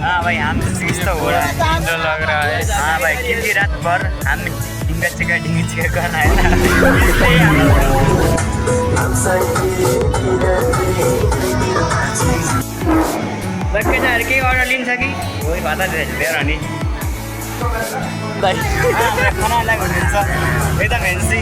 हाँ भाई हम चीज तो हो रहा है तो लग रहा है हाँ भाई क्योंकि रात भर हम ढिंगा चिका कर रहा है ना इसलिए बच्चेहरू केही अर्डर लिन्छ कि वही भात धेरै नि खाना अलग हुनुहुन्छ एकदम हेन्सी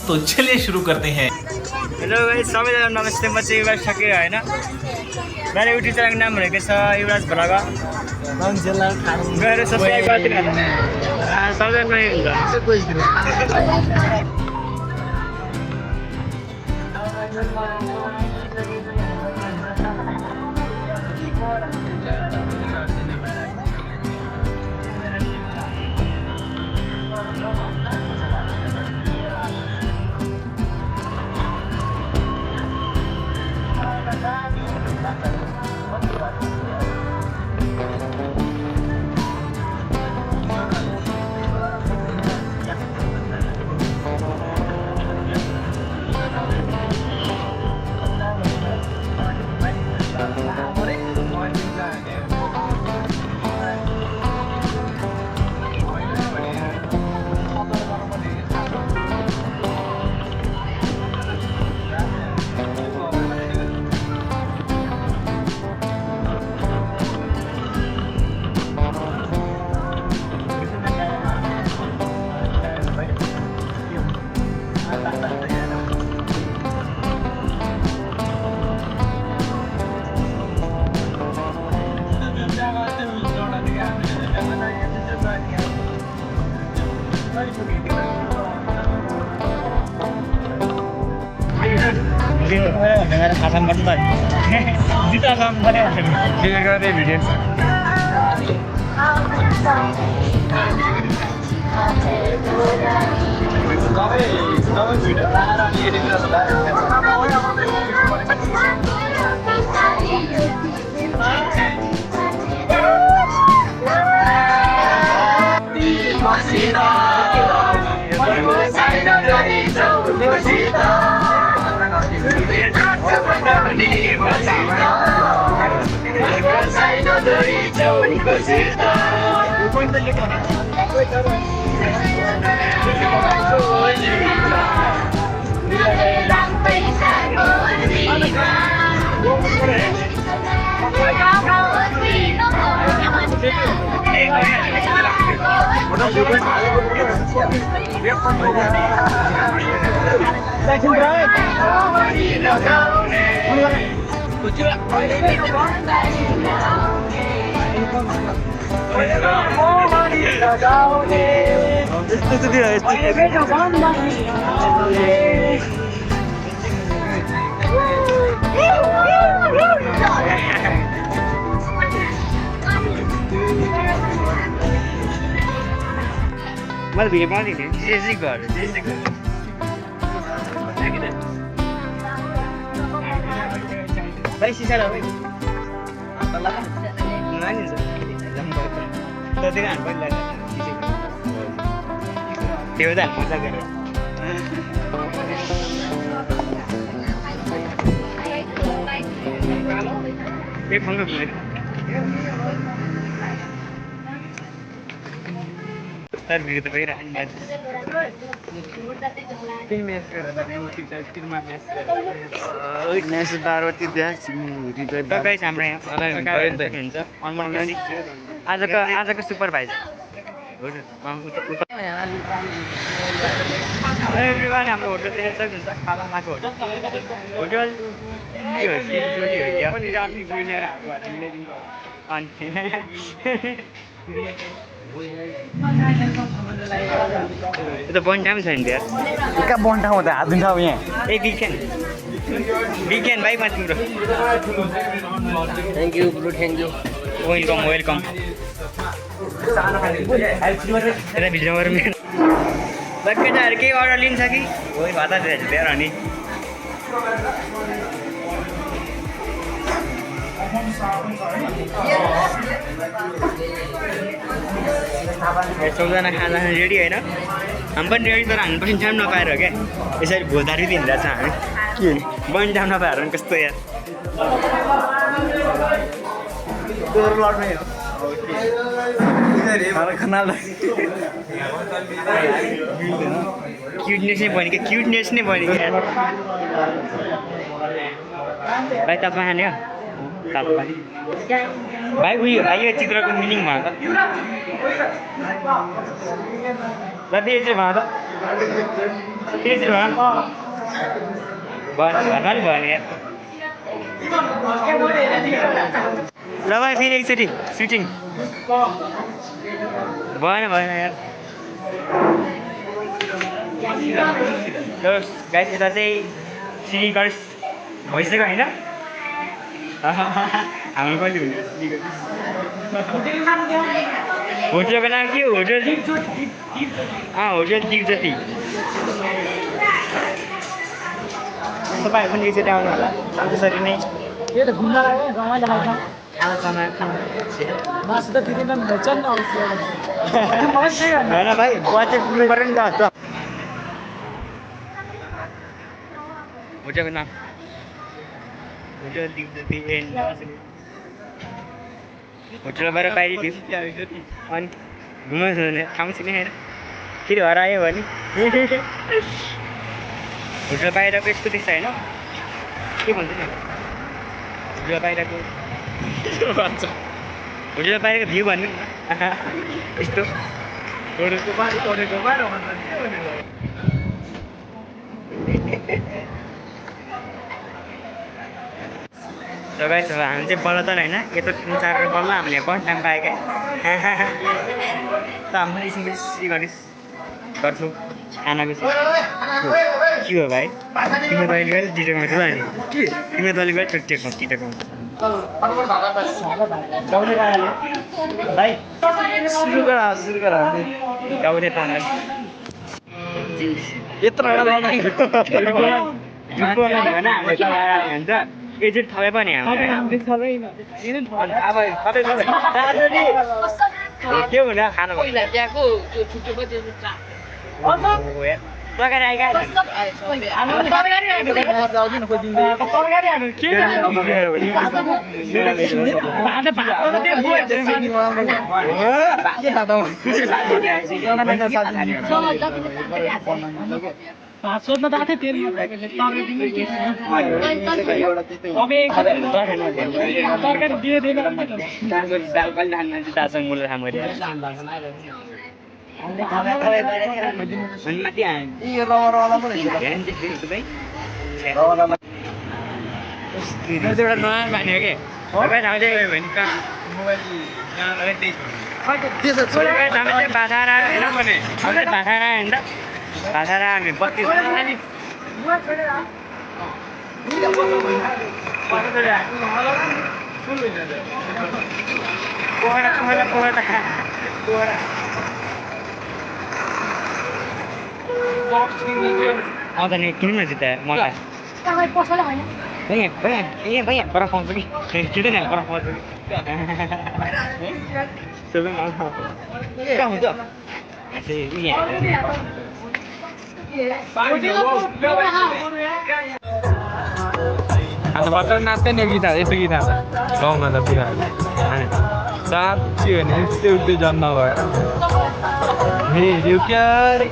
तो चलिए शुरू करते हैं। हेलो गाइस सबैजना नमस्ते म चाहिँ युवराज ठकेर हैन मेरो युट्युब च्यानलको नाम भनेको छ युवराज भ्लग गएर सब्स्क्राइब गरिदिनु सबैजना हुन्छ मेरा खासा बंद है जितना काम बने ये कर दे वीडियो मैं भी पानी नहीं जैसे कर भाई शीशा ला भाई नहीं तो देखा अनपढ़ लगा शीशे देवता मजा कर ये फोन कर सर भी तो भाई रहा तीन मैच कर रहा था तीन मैच कर नेशनल पार्वती देश तो कहीं सामने हैं आज का सुपरवाइजर एभ्रिवान हाम्रो होटल चाहिँ हुन्छ खालामाको hotel itu bonjam saya dia. Ika bonjam udah adun tahu ya. Weekend bye mas bro. Thank you bro, thank you. Welcome, welcome. Ada video baru ni. Bagai jar ke order lin saki. Woi bata deh, biar ani. सबजना खाना ready हैन हामी पनि ready तर हामी पनि time नपाएर हो क्या यसरी भोजदारी दिइरहेको छ हामी के बन्द टाइम नपाएर पनि कस्तो यार क्युटनेस नै बन्यो क्या क्युटनेस नै बन्यो क्या भाइ तपाईँ खाने हो तपाईँ भाइ उयो भाइ यो चित्रको मिनिङ भयो त दादा यो चाहिँ भयो त त्यो चाहिँ भएन भएन यार ल भाइ फेरि एकचोटि सुटिङ भएन भएन यार गाइस यता चाहिँ सिटी गर्ल्स भइसक्यो होइन हाम्रो कहिले हुन्छ होटलको नाम के हो होटल होटल दिग्जती तपाईँहरू पनि एकचोटि आउनु होला त्यसरी नै यो त घुम्न लाग्यो रमाइलो लाग्छ आलोचना मासु त दिँदैन नि भन्छन् होइन भाइ बजेट पुग्नु पऱ्यो नि त होटलको नाम होटल दिग्जती होटल बाहिर पाइदियो अनि घुमाउँछ भने ठाउँ छैन होइन फेरि हरायो भने होटल बाहिरको यस्तो देख्छ होइन के भन्छ नि होटल बाहिरको होटल बाहिरको भ्यू भन्नु यस्तो जग्गा छ हामी चाहिँ बलतल होइन यत्रो 3-4 बलमा हामीले फर्स्ट टाइम पायो क्या त हाम्रो एकछिन गर्छौँ खानाको चाहिँ के हो भाइ तिम्रो तैँले गएर टिटेकमा थियो अनि तिम्रो तैँले गएर टिटेकमा भाइ सुरु गर गाउँले पारा यत्रो भन्छ एजेन्ट थपे पनि के हुन खानु तरकारी सोध्न त आएको थियो तरकारी दिँदैन हामी बत्ती आउँदा नि किनौँ न जुत्ता मलाई भैया पर पाउँछ कि छिटो नि पर पाउँछ कि सबै मलाई कहाँ हुन्छ भर्खर नाच्दै नि गीत यस्तो गीत हाल्छ गाउँमा त बिहार साँच्ची भने यस्तै उस्तै जन्म भयो हेऱ्यो क्यारे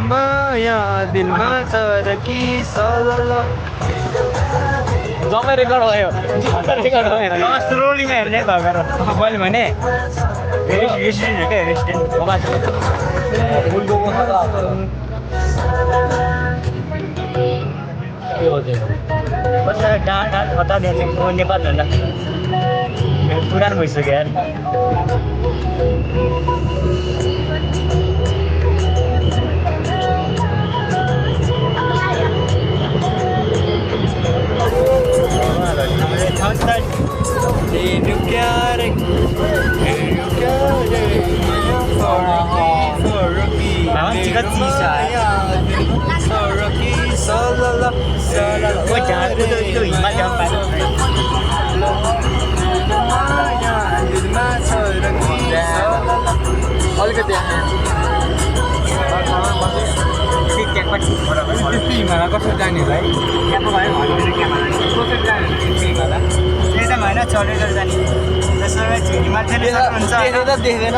माया दिलमा तर कि जम्मै रेकर्ड भयो रोलिङमा हेर्ने भएर मैले भने रेस्टुरेन्ट क्या रेस्टुरेन्ट डाँड हता दिन्छ नेपाल भन्दा पुरानो भइसक्यो यार अलिकति हिमालय कसरी जाने होला है कसरी जाने हिमालय एकदम होइन चढेर जाने त्यसो भए हिमाल चाहिँ सक्नुहुन्छ देख्दैन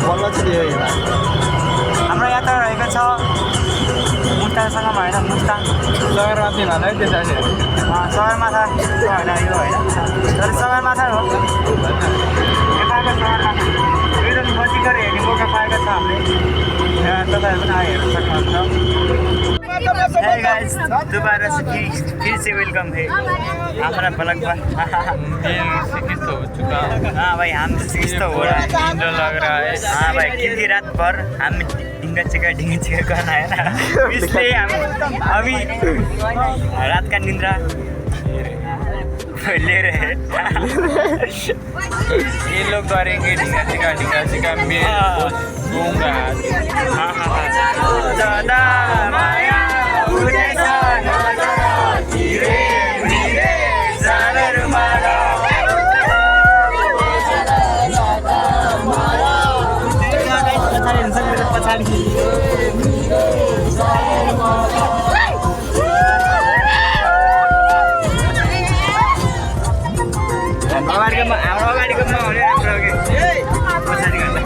बल्ल चाहिँ देख्यो हाम्रो यात्रा रहेको छ मुस्ताङसँग भएर मुस्ताङ सगरमाथा हिमालय त्यसो सगरमाथा होइन यो होइन तर सगरमाथा हो नेपालको सगरमाथा यो त नजिकै हेर्ने मौका पाएको छ हामीले तपाईँहरू पनि आएर हेर्न सक्नुहुन्छ हे गाइस दोबारा से फिर से वेलकम है हमारा ब्लॉग पर किस्तो हो चुका हाँ भाई हम किस तो हो रहा है नींद लग रहा है हाँ भाई क्योंकि रात भर हम ढिंगा चिका करना है ना इसलिए हम अभी रात का निंद्रा ले रहे हैं ये लोग करेंगे ढिंगा चिका मैं सोऊंगा हाँ ज़्यादा माया मुझे साना धीरे धीरे ज़रा रुमाला हाम्रो अगाडिको माहौल राम्रो हो कि पछाडि गर्दा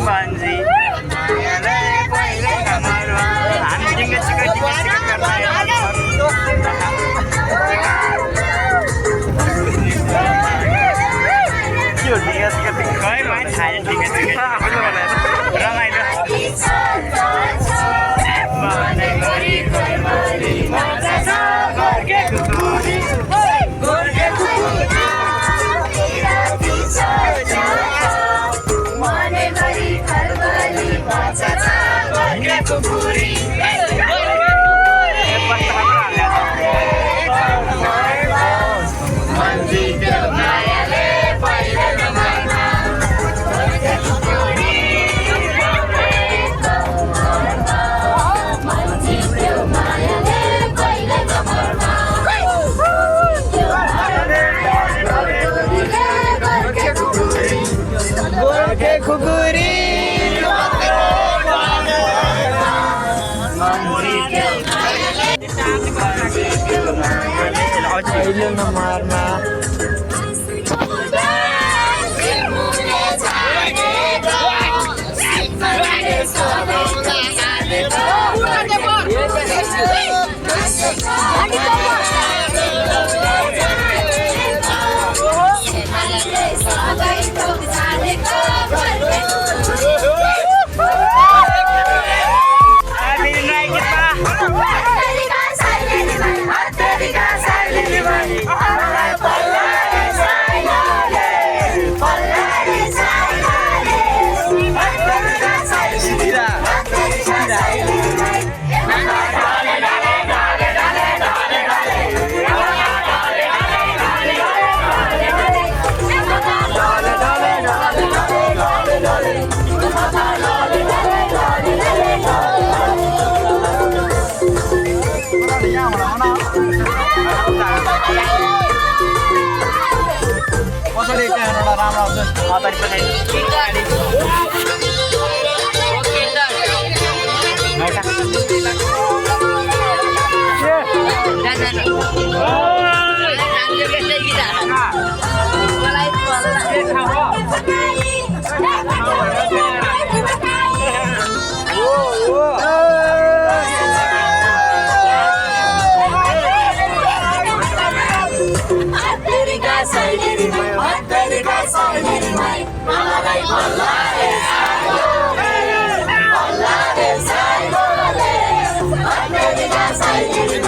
Banzi हामी ढिंगा चिका करना है क्यों ढिंगा चिका खै भाइ खाए ढिंगा चिका रमाइलो Bye.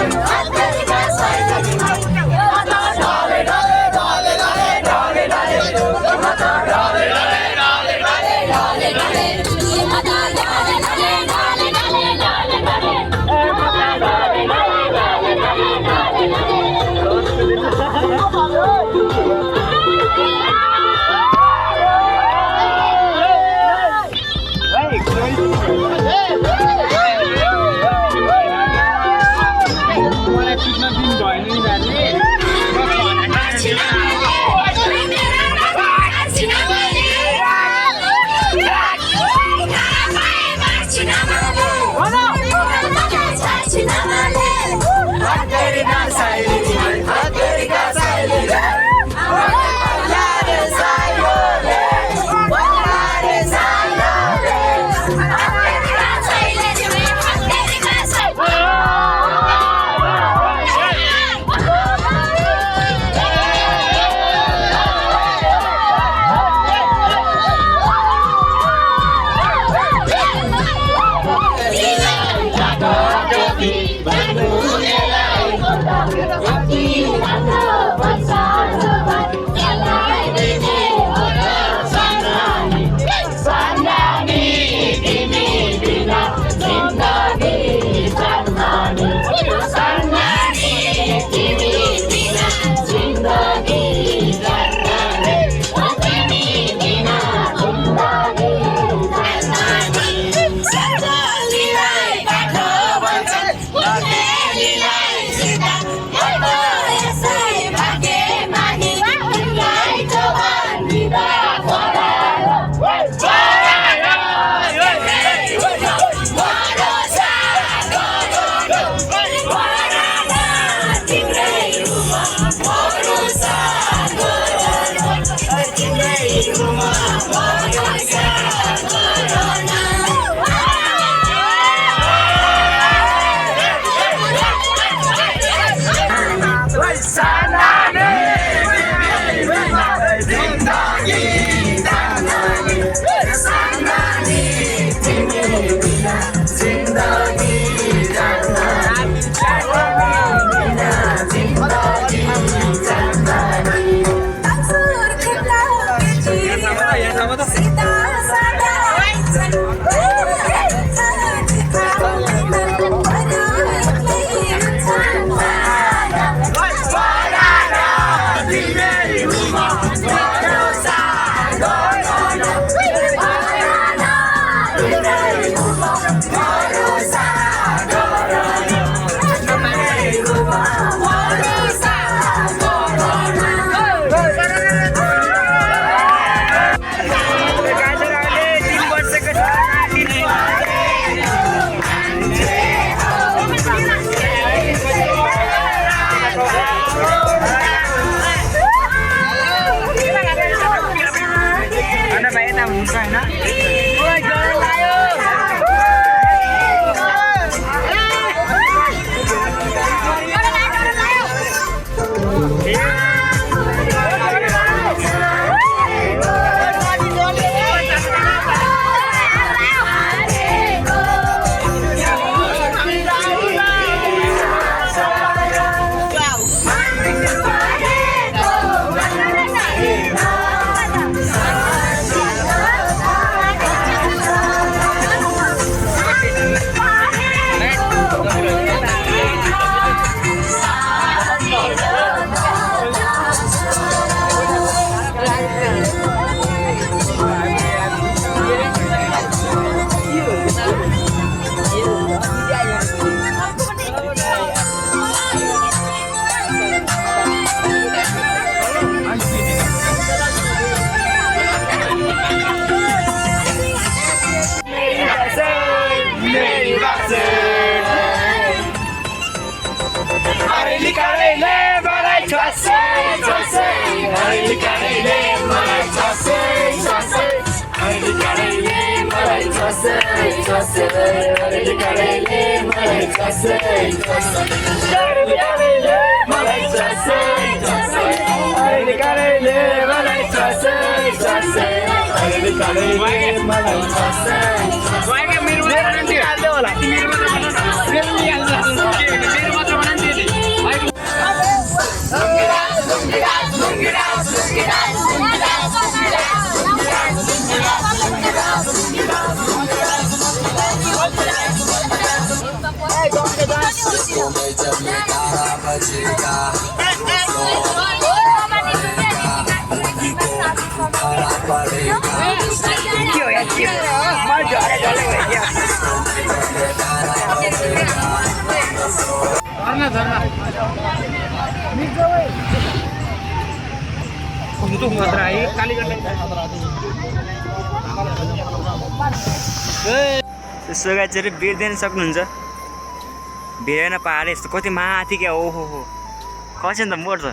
काँडैले मलाई छसे छसे अहिले काँडैले मलाई छसे छसे अहिले काँडैले मलाई छसे छसे अहिले काँडैले मलाई छसे छसे अहिले काँडैले मलाई छसे छसे अहिले काँडैले मलाई छसे छसे अहिले काँडैले मलाई छसे मेरो मात्र हाल्दै होला मेरो मात्र untuk materai kali kan त्यसो गरी चाहिँ बिर्दैन सक्नुहुन्छ बिर्दैन पाहाड यस्तो कति माथि क्या ओहो हो खस्यो नि त मर्छ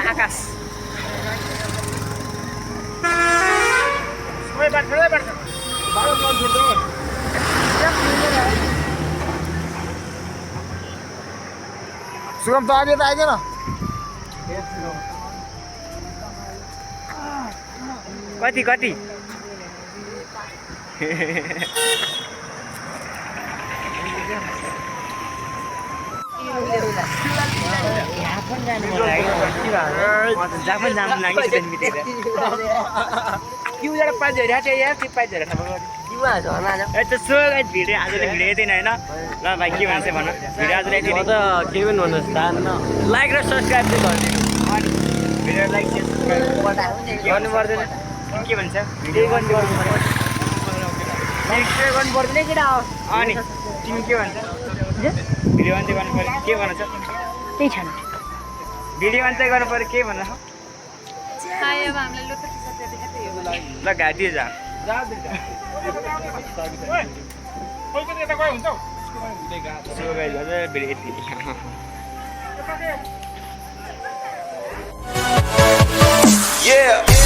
आकाश सुगम त आगे त आइदेन कति कति भिडियो आज भिडियो यतिन होइन ल भाइ के भन्छ भन भिडियो आज यति म त के पनि भन्नुहोस् तान्न लाइक र सब्सक्राइब चाहिँ गरिदिनु अनि भिडियो लाइक गर्नु पर्दैन के भन्छ भिडियो गर्नु पर्दैन केटा हो अनि तिमी के भन्छ भिडियो अन्त्य गर्नु पर्यो के भन्छ त्यही छैन भिडियो अन्त्य गर्नु पर्यो के भन्छ ल घाँटी जा भिडियो यति Yeah.